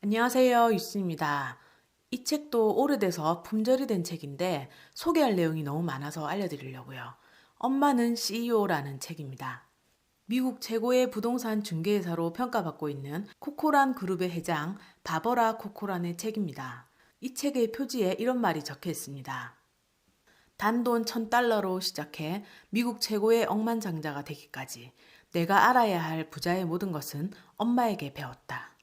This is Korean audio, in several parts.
안녕하세요, 유스입니다. 이 책도 오래돼서 품절이 된 책인데 소개할 내용이 너무 많아서 알려드리려고요. 엄마는 CEO라는 책입니다. 미국 최고의 부동산 중개회사로 평가받고 있는 코코란 그룹의 회장 바버라 코코란의 책입니다. 이 책의 표지에 이런 말이 적혀 있습니다. 단돈 $1,000로 시작해 미국 최고의 억만장자가 되기까지 내가 알아야 할 부자의 모든 것은 엄마에게 배웠다.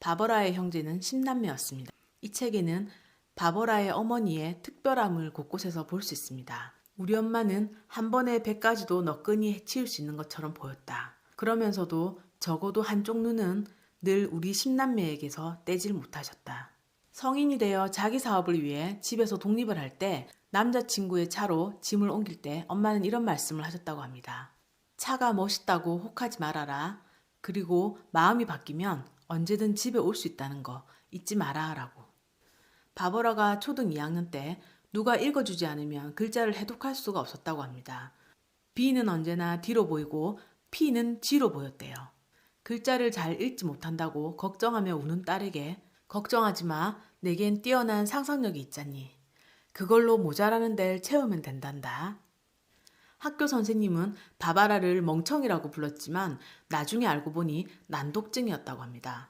바버라의 형제는 10남매였습니다. 이 책에는 바버라의 어머니의 특별함을 곳곳에서 볼 수 있습니다. 우리 엄마는 한 번에 100가지도 너끈히 해치울 수 있는 것처럼 보였다. 그러면서도 적어도 한쪽 눈은 늘 우리 10남매에게서 떼질 못하셨다. 성인이 되어 자기 사업을 위해 집에서 독립을 할 때 남자친구의 차로 짐을 옮길 때 엄마는 이런 말씀을 하셨다고 합니다. 차가 멋있다고 혹하지 말아라. 그리고 마음이 바뀌면 언제든 집에 올 수 있다는 거 잊지 마라 라고. 바버라가 초등 2학년 때 누가 읽어주지 않으면 글자를 해독할 수가 없었다고 합니다. B는 언제나 뒤로 보이고 P는 G로 보였대요. 글자를 잘 읽지 못한다고 걱정하며 우는 딸에게 걱정하지 마, 내겐 뛰어난 상상력이 있잖니. 그걸로 모자라는 데를 채우면 된단다. 학교 선생님은 바바라를 멍청이라고 불렀지만 나중에 알고 보니 난독증이었다고 합니다.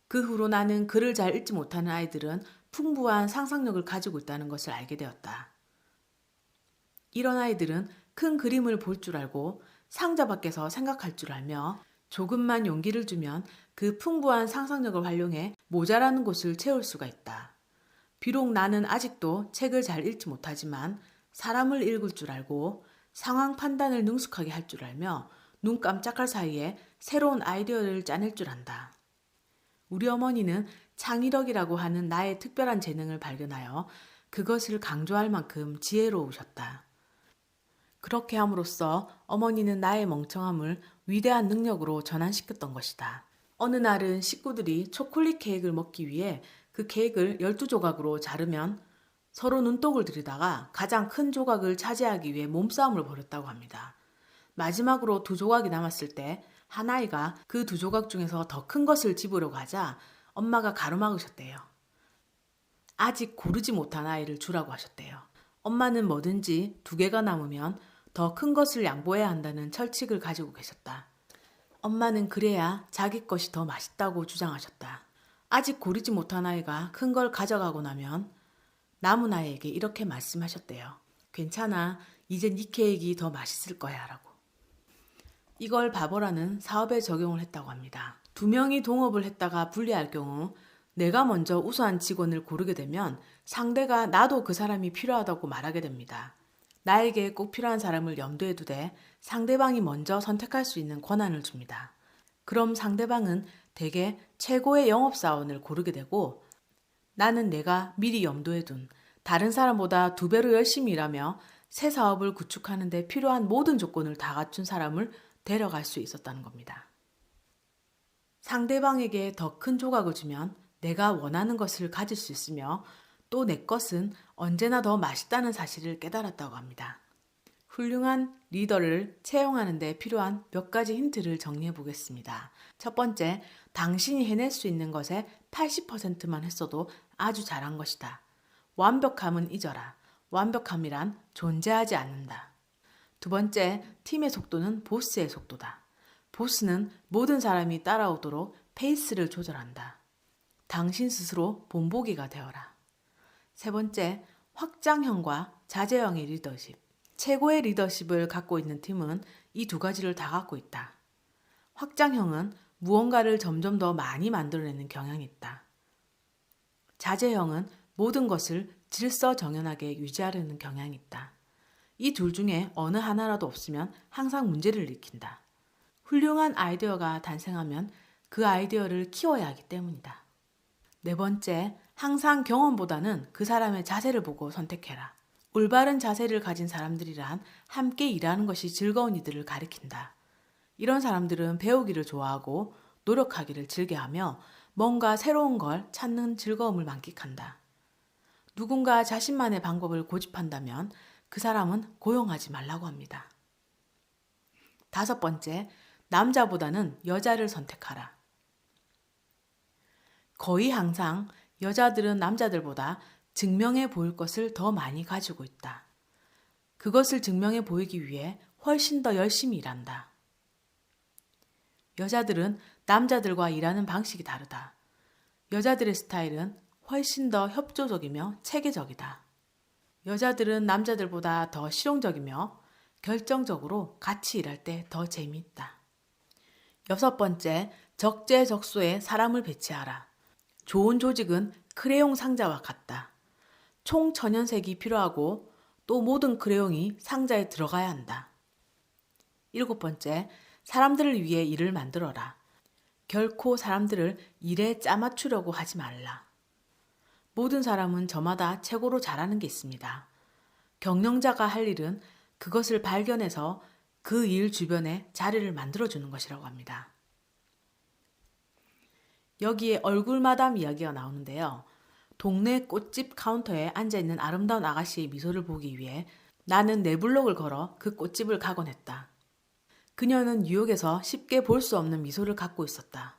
그 후로 나는 글을 잘 읽지 못하는 아이들은 풍부한 상상력을 가지고 있다는 것을 알게 되었다. 이런 아이들은 큰 그림을 볼 줄 알고 상자 밖에서 생각할 줄 알며 조금만 용기를 주면 그 풍부한 상상력을 활용해 모자라는 곳을 채울 수가 있다. 비록 나는 아직도 책을 잘 읽지 못하지만 사람을 읽을 줄 알고 상황 판단을 능숙하게 할 줄 알며 눈 깜짝할 사이에 새로운 아이디어를 짜낼 줄 안다. 우리 어머니는 창의력이라고 하는 나의 특별한 재능을 발견하여 그것을 강조할 만큼 지혜로우셨다. 그렇게 함으로써 어머니는 나의 멍청함을 위대한 능력으로 전환시켰던 것이다. 어느 날은 식구들이 초콜릿 케이크를 먹기 위해 그 케이크를 12조각으로 자르면 서로 눈독을 들이다가 가장 큰 조각을 차지하기 위해 몸싸움을 벌였다고 합니다. 마지막으로 2조각이 남았을 때 한 아이가 그 2조각 중에서 더 큰 것을 집으려고 하자 엄마가 가로막으셨대요. 아직 고르지 못한 아이를 주라고 하셨대요. 엄마는 뭐든지 2개가 남으면 더 큰 것을 양보해야 한다는 철칙을 가지고 계셨다. 엄마는 그래야 자기 것이 더 맛있다고 주장하셨다. 아직 고르지 못한 아이가 큰 걸 가져가고 나면 남은 아이에게 이렇게 말씀하셨대요. 괜찮아, 이제 네 케이크가 더 맛있을 거야 라고. 이걸 바버라는 사업에 적용을 했다고 합니다. 2명이 동업을 했다가 분리할 경우 내가 먼저 우수한 직원을 고르게 되면 상대가 나도 그 사람이 필요하다고 말하게 됩니다. 나에게 꼭 필요한 사람을 염두에 두되 상대방이 먼저 선택할 수 있는 권한을 줍니다. 그럼 상대방은 대개 최고의 영업사원을 고르게 되고 나는 내가 미리 염두에 둔 다른 사람보다 2배로 열심히 일하며 새 사업을 구축하는 데 필요한 모든 조건을 다 갖춘 사람을 데려갈 수 있었다는 겁니다. 상대방에게 더 큰 조각을 주면 내가 원하는 것을 가질 수 있으며 또 내 것은 언제나 더 맛있다는 사실을 깨달았다고 합니다. 훌륭한 리더를 채용하는 데 필요한 몇 가지 힌트를 정리해 보겠습니다. 첫 번째, 당신이 해낼 수 있는 것의 80%만 했어도 아주 잘한 것이다. 완벽함은 잊어라. 완벽함이란 존재하지 않는다. 두 번째, 팀의 속도는 보스의 속도다. 보스는 모든 사람이 따라오도록 페이스를 조절한다. 당신 스스로 본보기가 되어라. 세 번째, 확장형과 자제형의 리더십. 최고의 리더십을 갖고 있는 팀은 이 2가지를 다 갖고 있다. 확장형은 무언가를 점점 더 많이 만들어내는 경향이 있다. 자제형은 모든 것을 질서정연하게 유지하려는 경향이 있다. 이 둘 중에 어느 하나라도 없으면 항상 문제를 일으킨다. 훌륭한 아이디어가 탄생하면 그 아이디어를 키워야 하기 때문이다. 네 번째, 항상 경험보다는 그 사람의 자세를 보고 선택해라. 올바른 자세를 가진 사람들이란 함께 일하는 것이 즐거운 이들을 가리킨다. 이런 사람들은 배우기를 좋아하고 노력하기를 즐겨하며 뭔가 새로운 걸 찾는 즐거움을 만끽한다. 누군가 자신만의 방법을 고집한다면 그 사람은 고용하지 말라고 합니다. 5번째, 남자보다는 여자를 선택하라. 거의 항상 여자들은 남자들보다 증명해 보일 것을 더 많이 가지고 있다. 그것을 증명해 보이기 위해 훨씬 더 열심히 일한다. 여자들은 남자들과 일하는 방식이 다르다. 여자들의 스타일은 훨씬 더 협조적이며 체계적이다. 여자들은 남자들보다 더 실용적이며 결정적으로 같이 일할 때 더 재미있다. 6번째, 적재적소에 사람을 배치하라. 좋은 조직은 크레용 상자와 같다. 총 천연색이 필요하고 또 모든 크레용이 상자에 들어가야 한다. 7번째, 사람들을 위해 일을 만들어라. 결코 사람들을 일에 짜맞추려고 하지 말라. 모든 사람은 저마다 최고로 잘하는 게 있습니다. 경영자가 할 일은 그것을 발견해서 그 일 주변에 자리를 만들어주는 것이라고 합니다. 여기에 얼굴마담 이야기가 나오는데요. 동네 꽃집 카운터에 앉아있는 아름다운 아가씨의 미소를 보기 위해 나는 내 블록을 걸어 그 꽃집을 가곤 했다. 그녀는 뉴욕에서 쉽게 볼 수 없는 미소를 갖고 있었다.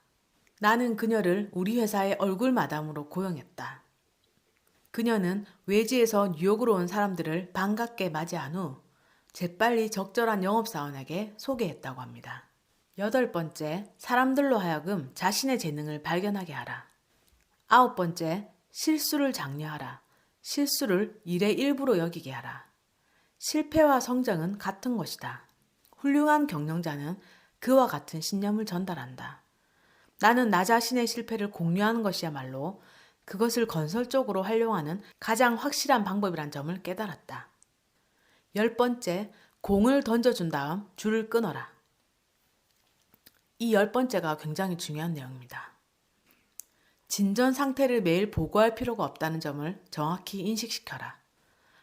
나는 그녀를 우리 회사의 얼굴 마담으로 고용했다. 그녀는 외지에서 뉴욕으로 온 사람들을 반갑게 맞이한 후 재빨리 적절한 영업사원에게 소개했다고 합니다. 8번째, 사람들로 하여금 자신의 재능을 발견하게 하라. 9번째, 실수를 장려하라. 실수를 일의 일부로 여기게 하라. 실패와 성장은 같은 것이다. 훌륭한 경영자는 그와 같은 신념을 전달한다. 나는 나 자신의 실패를 공유하는 것이야말로 그것을 건설적으로 활용하는 가장 확실한 방법이란 점을 깨달았다. 10번째, 공을 던져준 다음 줄을 끊어라. 이 10번째가 굉장히 중요한 내용입니다. 진전 상태를 매일 보고할 필요가 없다는 점을 정확히 인식시켜라.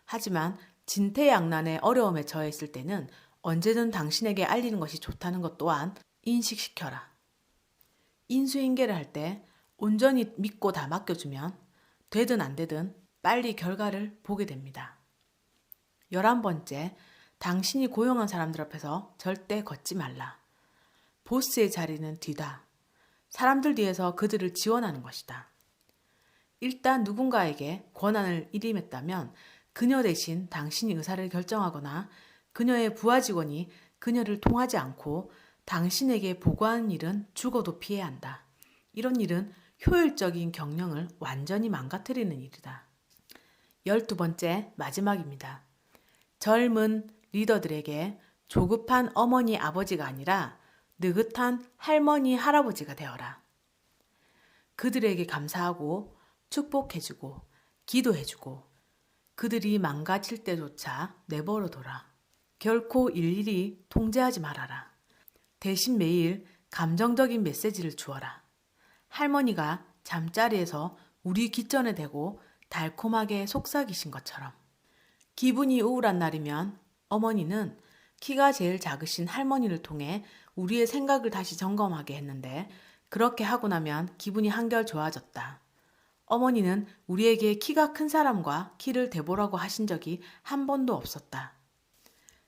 하지만 진퇴양난의 어려움에 처해 있을 때는 언제든 당신에게 알리는 것이 좋다는 것 또한 인식시켜라. 인수인계를 할 때 온전히 믿고 다 맡겨주면 되든 안 되든 빨리 결과를 보게 됩니다. 11번째, 당신이 고용한 사람들 앞에서 절대 걷지 말라. 보스의 자리는 뒤다. 사람들 뒤에서 그들을 지원하는 것이다. 일단 누군가에게 권한을 일임했다면 그녀 대신 당신이 의사를 결정하거나 그녀의 부하 직원이 그녀를 통하지 않고 당신에게 보고하는 일은 죽어도 피해야 한다. 이런 일은 효율적인 경영을 완전히 망가뜨리는 일이다. 12번째, 마지막입니다. 젊은 리더들에게 조급한 어머니 아버지가 아니라 느긋한 할머니 할아버지가 되어라. 그들에게 감사하고 축복해주고 기도해주고 그들이 망가질 때조차 내버려둬라. 결코 일일이 통제하지 말아라. 대신 매일 감정적인 메시지를 주어라. 할머니가 잠자리에서 우리 귓전에 대고 달콤하게 속삭이신 것처럼. 기분이 우울한 날이면 어머니는 키가 제일 작으신 할머니를 통해 우리의 생각을 다시 점검하게 했는데 그렇게 하고 나면 기분이 한결 좋아졌다. 어머니는 우리에게 키가 큰 사람과 키를 대보라고 하신 적이 한 번도 없었다.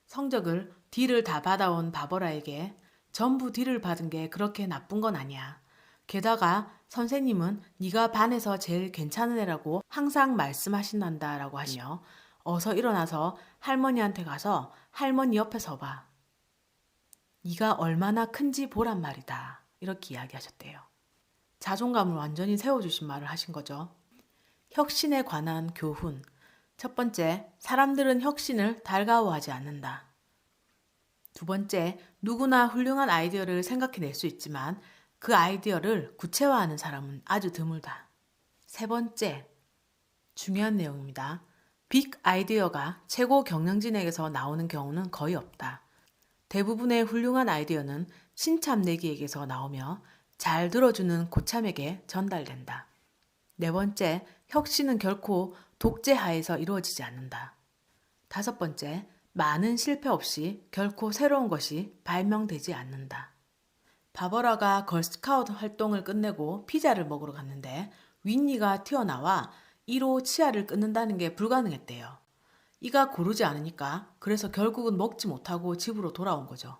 성적을 D를 다 받아온 바버라에게 전부 D를 받은 게 그렇게 나쁜 건 아니야. 게다가 선생님은 네가 반에서 제일 괜찮은 애라고 항상 말씀하신단다라고 하시며 어서 일어나서 할머니한테 가서 할머니 옆에 서봐. 네가 얼마나 큰지 보란 말이다. 이렇게 이야기하셨대요. 자존감을 완전히 세워주신 말을 하신 거죠. 혁신에 관한 교훈. 첫 번째, 사람들은 혁신을 달가워하지 않는다. 두 번째, 누구나 훌륭한 아이디어를 생각해낼 수 있지만 그 아이디어를 구체화하는 사람은 아주 드물다. 세 번째, 중요한 내용입니다. 빅 아이디어가 최고 경영진에게서 나오는 경우는 거의 없다. 대부분의 훌륭한 아이디어는 신참내기에게서 나오며 잘 들어주는 고참에게 전달된다. 네 번째, 혁신은 결코 독재하에서 이루어지지 않는다. 다섯 번째, 많은 실패 없이 결코 새로운 것이 발명되지 않는다. 바버라가 걸스카우트 활동을 끝내고 피자를 먹으러 갔는데 윈니가 튀어나와 이로 치아를 끊는다는 게 불가능했대요. 이가 고르지 않으니까 그래서 결국은 먹지 못하고 집으로 돌아온 거죠.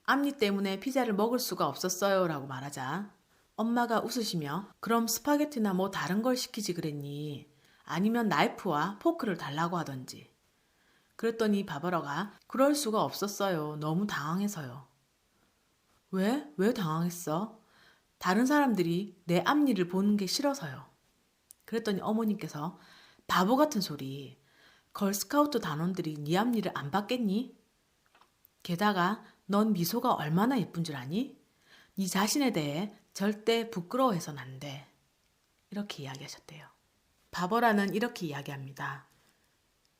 앞니 때문에 피자를 먹을 수가 없었어요 라고 말하자 엄마가 웃으시며 그럼 스파게티나 뭐 다른 걸 시키지 그랬니? 아니면 나이프와 포크를 달라고 하던지. 그랬더니 바버라가 그럴 수가 없었어요. 너무 당황해서요. 왜? 왜 당황했어? 다른 사람들이 내 앞일을 보는 게 싫어서요. 그랬더니 어머님께서 바보 같은 소리. 걸스카우트 단원들이 네 앞일을 안 봤겠니? 게다가 넌 미소가 얼마나 예쁜 줄 아니? 네 자신에 대해 절대 부끄러워해선 안 돼. 이렇게 이야기하셨대요. 바버라는 이렇게 이야기합니다.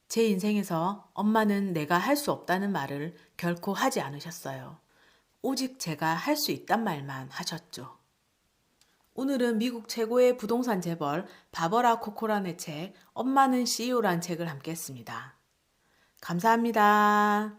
제 인생에서 엄마는 내가 할 수 없다는 말을 결코 하지 않으셨어요. 오직 제가 할 수 있단 말만 하셨죠. 오늘은 미국 최고의 부동산 재벌 바버라 코코란의 책 엄마는 CEO란 책을 함께 했습니다. 감사합니다.